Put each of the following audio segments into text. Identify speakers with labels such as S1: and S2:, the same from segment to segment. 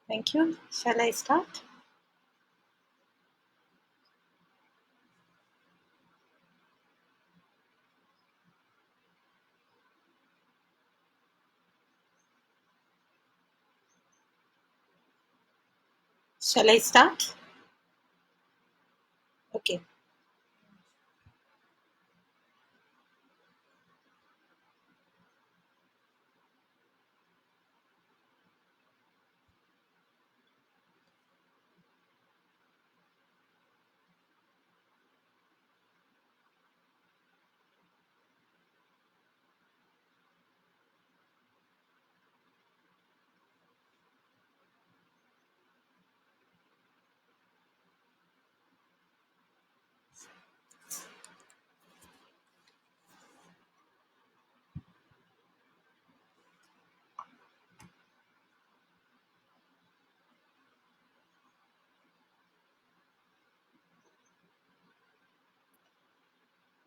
S1: Thank you. Shall I start? Shall I start? Okay.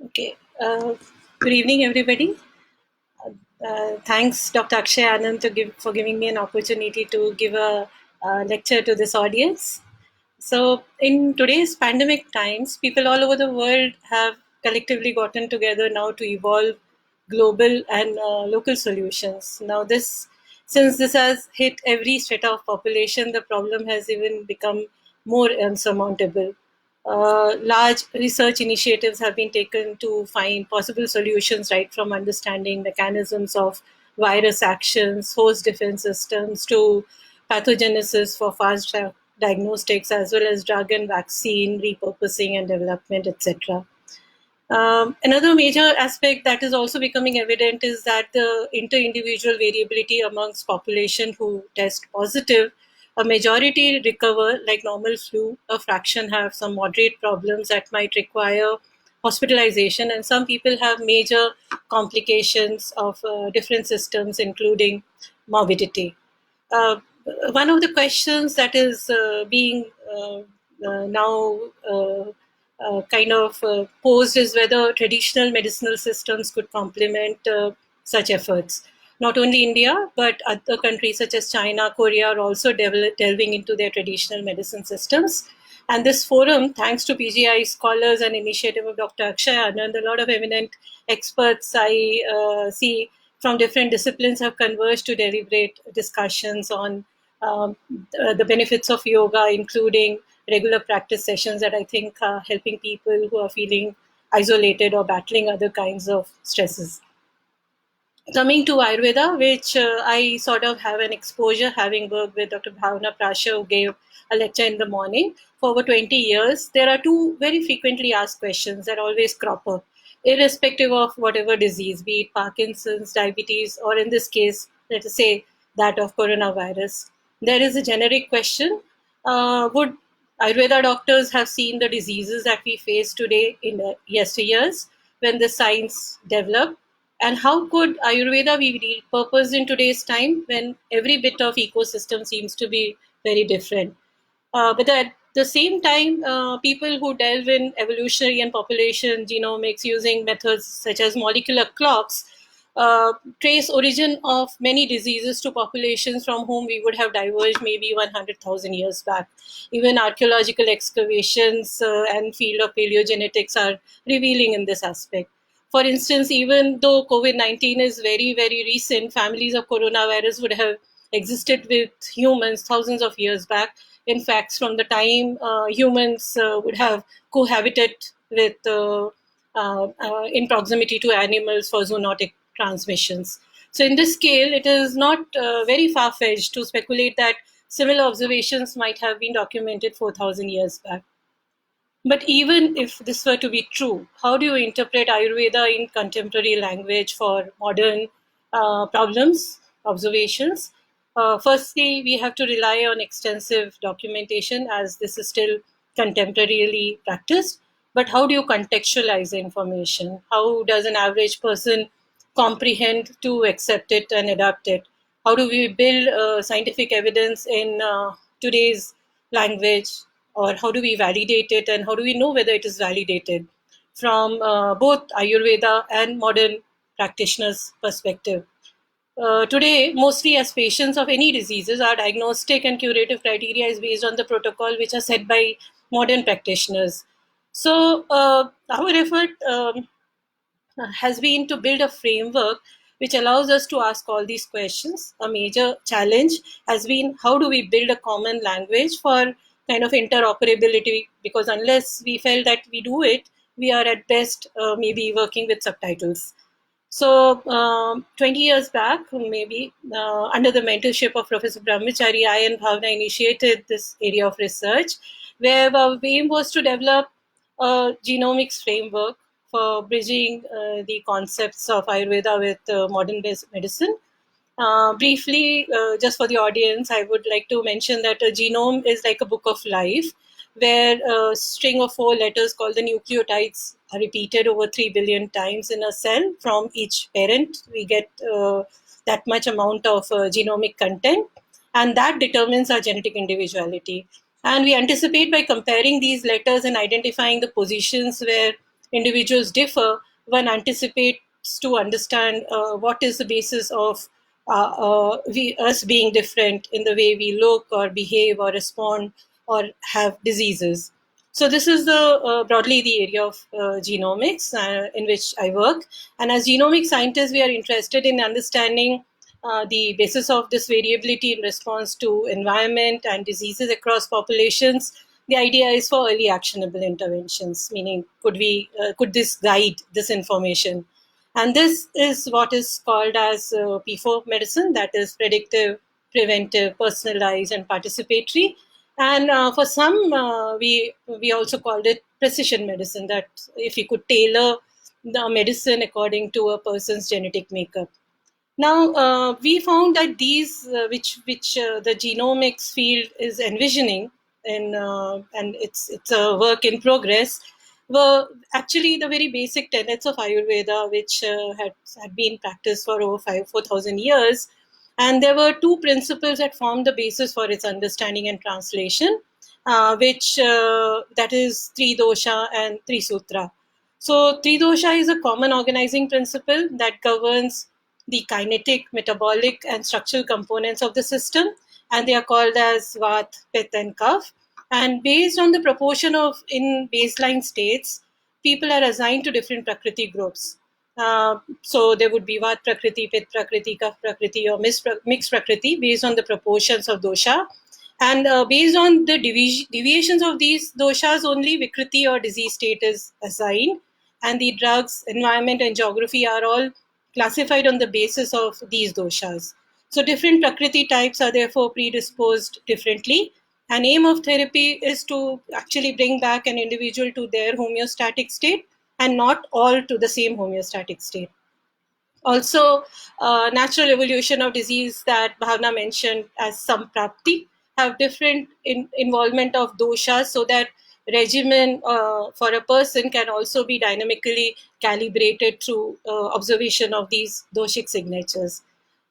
S1: Okay. Good evening, everybody. Thanks, Dr. Akshay Anand, for giving me an opportunity to give a lecture to this audience. So, in today's pandemic times, people all over the world have collectively gotten together now to evolve global and local solutions. Now, since this has hit every strata of population, the problem has even become more unsurmountable. Large research initiatives have been taken to find possible solutions, right from understanding mechanisms of virus actions, host defense systems, to pathogenesis for fast diagnostics, as well as drug and vaccine repurposing and development, etc. Another major aspect that is also becoming evident is that the inter-individual variability amongst population who test positive, a majority recover like normal flu, a fraction have some moderate problems that might require hospitalization, and some people have major complications of different systems, including morbidity. Uh, One of the questions that is being now kind of posed is whether traditional medicinal systems could complement such efforts. Not only India, but other countries such as China, Korea are also delving into their traditional medicine systems. And this forum, thanks to PGI scholars and initiative of Dr. Akshay Anand, a lot of eminent experts I see from different disciplines have converged to deliberate discussions on the benefits of yoga, including regular practice sessions that I think are helping people who are feeling isolated or battling other kinds of stresses. Coming to Ayurveda, which I sort of have an exposure having worked with Dr. Bhavna Prasha, who gave a lecture in the morning for over 20 years, there are two very frequently asked questions that always crop up, irrespective of whatever disease, be it Parkinson's, diabetes, or in this case, let us say that of coronavirus. There is a generic question: would Ayurveda doctors have seen the diseases that we face today in the yesteryears when the science developed? And how could Ayurveda be repurposed in today's time when every bit of ecosystem seems to be very different? But at the same time, people who delve in evolutionary and population genomics using methods such as molecular clocks trace origin of many diseases to populations from whom we would have diverged maybe 100,000 years back. Even archaeological excavations and field of paleogenetics are revealing in this aspect. For instance, even though COVID-19 is very, very recent, families of coronavirus would have existed with humans thousands of years back. In fact, from the time humans would have cohabited with in proximity to animals for zoonotic transmissions. So, in this scale, it is not very far fetched to speculate that similar observations might have been documented 4,000 years back. But even if this were to be true, how do you interpret Ayurveda in contemporary language for modern problems, observations? Firstly, we have to rely on extensive documentation as this is still contemporarily practiced. But how do you contextualize the information? How does an average person comprehend to accept it and adapt it? How do we build scientific evidence in today's language, or how do we validate it, and how do we know whether it is validated from both Ayurveda and modern practitioners' perspective? Today, mostly as patients of any diseases, our diagnostic and curative criteria is based on the protocol which are set by modern practitioners. So, our effort has been to build a framework which allows us to ask all these questions. A major challenge has been how do we build a common language for kind of interoperability, because unless we felt that we do it, we are at best maybe working with subtitles. So, 20 years back, maybe under the mentorship of Professor Brahmachari, I and Bhavna initiated this area of research where our aim was to develop a genomics framework for bridging the concepts of Ayurveda with modern medicine. Briefly, just for the audience, I would like to mention that a genome is like a book of life, where a string of 4 letters called the nucleotides are repeated over 3 billion times in a cell from each parent. We get that much amount of genomic content, and that determines our genetic individuality. And we anticipate by comparing these letters and identifying the positions where individuals differ, one anticipates to understand what is the basis of us being different in the way we look or behave or respond or have diseases. So this is the broadly the area of genomics in which I work. And as genomic scientists, we are interested in understanding the basis of this variability in response to environment and diseases across populations. The idea is for early actionable interventions, meaning could this guide this information? And this is what is called as P4 medicine, that is predictive, preventive, personalized, and participatory. And for some, we also called it precision medicine, that if we could tailor the medicine according to a person's genetic makeup. Now, we found that these, which the genomics field is envisioning, and it's a work in progress, were actually the very basic tenets of Ayurveda, which had been practiced for over 4,000 years. And there were two principles that formed the basis for its understanding and translation, which that is Tridosha and Trisutra. So, Tridosha is a common organizing principle that governs the kinetic, metabolic, and structural components of the system, and they are called as Vat, Pitta, and Kapha. And based on the proportion of in baseline states, people are assigned to different Prakriti groups. So there would be Vat Prakriti, Pit Prakriti, Kapha Prakriti, or mixed Prakriti based on the proportions of dosha. And based on the deviations of these doshas, only Vikriti or disease state is assigned. And the drugs, environment, and geography are all classified on the basis of these doshas. So different Prakriti types are therefore predisposed differently. An aim of therapy is to actually bring back an individual to their homeostatic state and not all to the same homeostatic state. Also, natural evolution of disease that Bhavna mentioned as samprapti have different involvement of doshas, so that regimen for a person can also be dynamically calibrated through observation of these doshic signatures.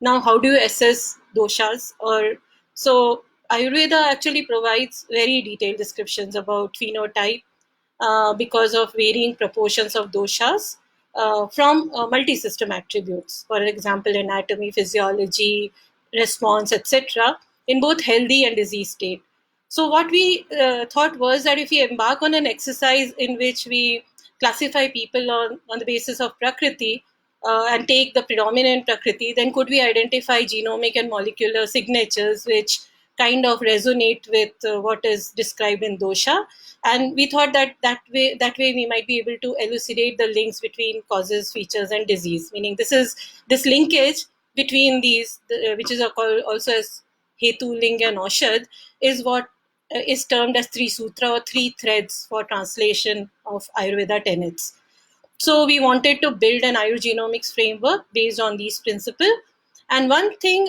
S1: Now, how do you assess doshas? Or so Ayurveda actually provides very detailed descriptions about phenotype because of varying proportions of doshas from multi-system attributes, for example, anatomy, physiology, response, etc., in both healthy and disease state. So what we thought was that if we embark on an exercise in which we classify people on the basis of Prakriti and take the predominant Prakriti, then could we identify genomic and molecular signatures which kind of resonate with what is described in dosha? And we thought that that way we might be able to elucidate the links between causes, features, and disease, meaning this linkage between these, which is called also as hetu, ling, and aushad, is what is termed as three sutra, or three threads for translation of Ayurveda tenets. So we wanted to build an Ayurgenomics framework based on these principles. And one thing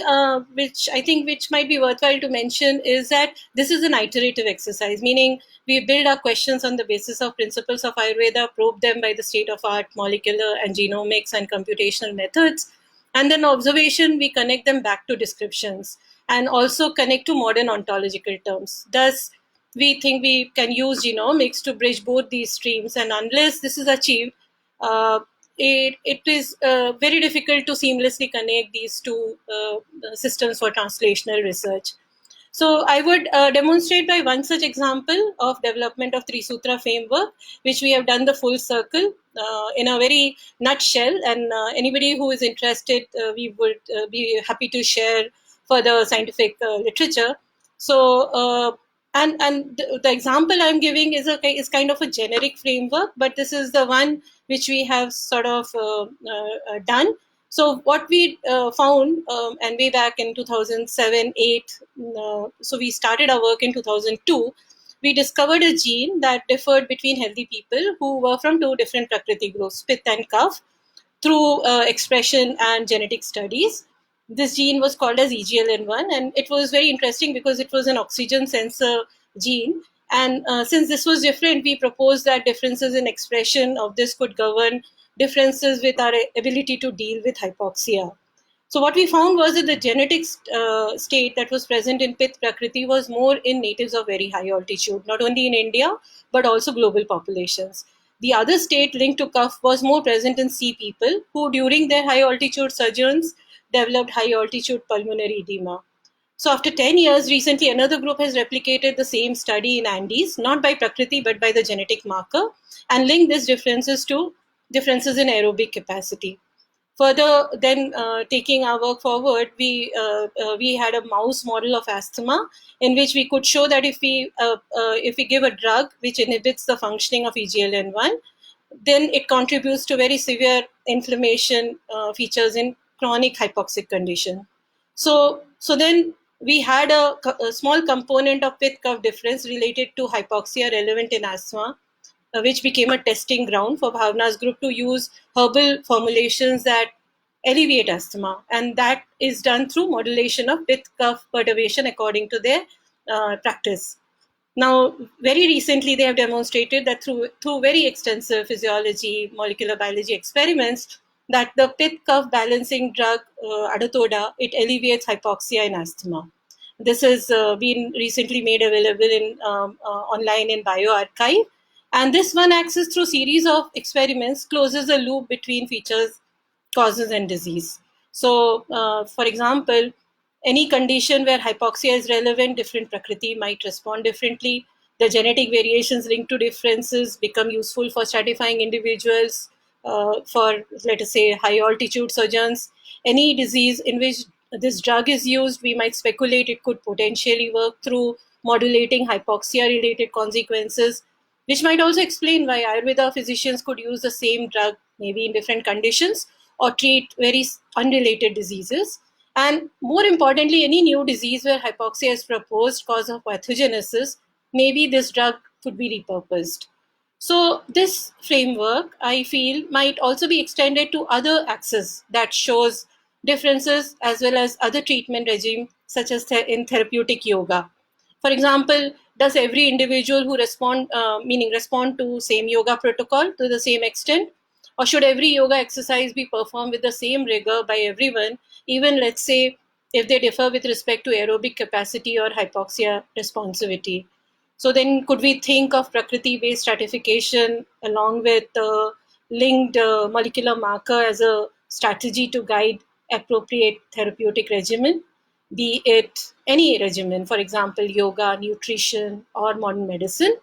S1: which I think which might be worthwhile to mention is that this is an iterative exercise, meaning we build our questions on the basis of principles of Ayurveda, probe them by the state of art, molecular and genomics and computational methods, and then observation, we connect them back to descriptions and also connect to modern ontological terms. Thus, we think we can use genomics to bridge both these streams. And unless this is achieved, uh, it is very difficult to seamlessly connect these two systems for translational research. So I would demonstrate by one such example of development of Three Sutra framework, which we have done the full circle in a very nutshell. And anybody who is interested, we would be happy to share further scientific literature. So the example I'm giving is kind of a generic framework, but this is the one which we have sort of done. So what we found, and way back in 2007, 8, so we started our work in 2002. We discovered a gene that differed between healthy people who were from two different Prakriti groups, Pitta and Kapha, through expression and genetic studies. This gene was called as EGLN1, and it was very interesting because it was an oxygen sensor gene. And since this was different, we proposed that differences in expression of this could govern differences with our ability to deal with hypoxia. So what we found was that the genetic state that was present in Pith Prakriti was more in natives of very high altitude, not only in India, but also global populations. The other state linked to Kapha was more present in sea people who, during their high altitude sojourns, developed high altitude pulmonary edema. So after 10 years, recently another group has replicated the same study in Andes, not by Prakriti, but by the genetic marker, and linked these differences to differences in aerobic capacity. Further, then taking our work forward, we had a mouse model of asthma in which we could show that if we give a drug which inhibits the functioning of EGLN1, then it contributes to very severe inflammation features in chronic hypoxic condition. So then we had a small component of pith curve difference related to hypoxia relevant in asthma, which became a testing ground for Bhavna's group to use herbal formulations that alleviate asthma. And that is done through modulation of pith cough perturbation according to their practice. Now, very recently, they have demonstrated that through very extensive physiology, molecular biology experiments, that the pith cough balancing drug, Adatoda, it alleviates hypoxia in asthma. This has been recently made available in online in bioRxiv. And this one axis through series of experiments closes the loop between features, causes, and disease. So, for example, any condition where hypoxia is relevant, different Prakriti might respond differently. The genetic variations linked to differences become useful for stratifying individuals for, let us say, high altitude sojourns. Any disease in which this drug is used, we might speculate it could potentially work through modulating hypoxia related consequences, which might also explain why Ayurveda physicians could use the same drug, maybe in different conditions, or treat very unrelated diseases. And more importantly, any new disease where hypoxia is proposed cause of pathogenesis, maybe this drug could be repurposed. So this framework, I feel, might also be extended to other axes that shows differences as well as other treatment regime, such as in therapeutic yoga. For example, does every individual who respond to same yoga protocol to the same extent? Or should every yoga exercise be performed with the same rigor by everyone, even, let's say, if they differ with respect to aerobic capacity or hypoxia responsivity? So then could we think of Prakriti-based stratification along with linked molecular marker as a strategy to guide appropriate therapeutic regimen, be it any regimen, for example, yoga, nutrition, or modern medicine?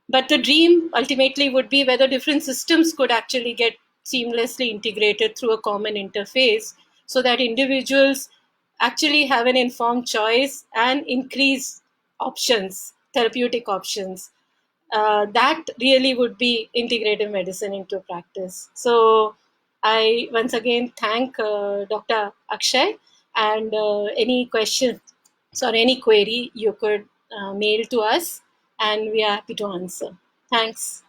S1: But the dream ultimately would be whether different systems could actually get seamlessly integrated through a common interface so that individuals actually have an informed choice and increase options, therapeutic options. That really would be integrative medicine into practice. So I once again thank Dr. Akshay, and any questions or any query you could mail to us, and we are happy to answer. Thanks.